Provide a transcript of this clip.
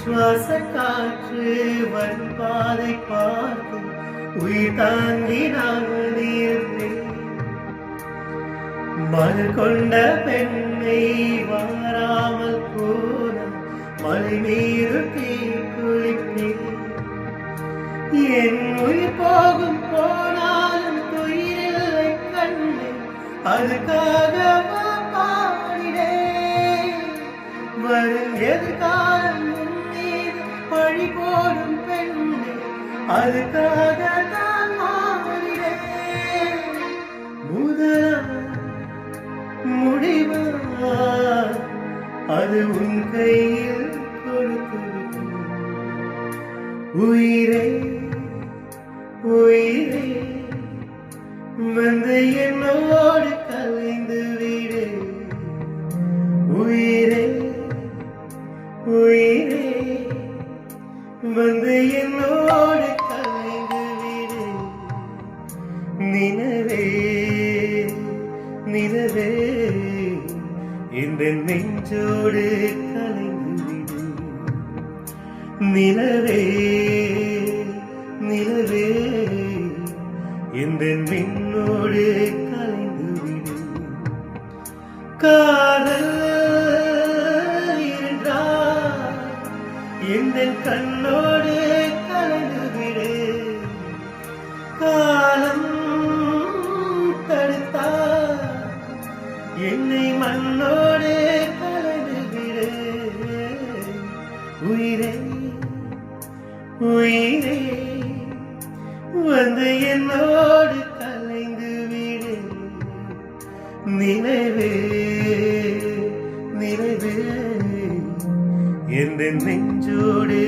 சுவாச காற்று வரும் பாதை பார்த்து உயிர் தாங்கி நான் இருந்தேன். மலர் கொண்ட பெண்ணை வாராமல் போன மழை மீது தீ குளிப்பேன். என் உயிர் போகும் போனாலும் துயிரில்லை கண்ணே, அதுக்காக பாடினேன். வரும் எதிர்காலம் உன் மீது பழி போடும் பெண்ணே, அதுக்காக தான் மாறினேன். முதலா முடிவா அது உன் கையில் கொடுத்திருக்கும். உயிரே உயிரே வந்து என்னோடு கலைந்து விடு. உயிரே உயிரே வந்து என்னோடு கலைந்து விடு. நினவே நிலவே இந்த நெஞ்சோடு கலைந்து விடு. நிலவே நிலவே இந்த நின்னோடு கலைந்து விடு. காதல் என்றால் இந்த கண்ணோடு கலைந்து விடு. காலம் தடுத்தால் என்னை மண்ணோடு கலைந்து விடு. உயிரே உயிரே வந்து என்னோடு கலைந்து விடு. நினைவே நினைவே எந்த நெஞ்சோடு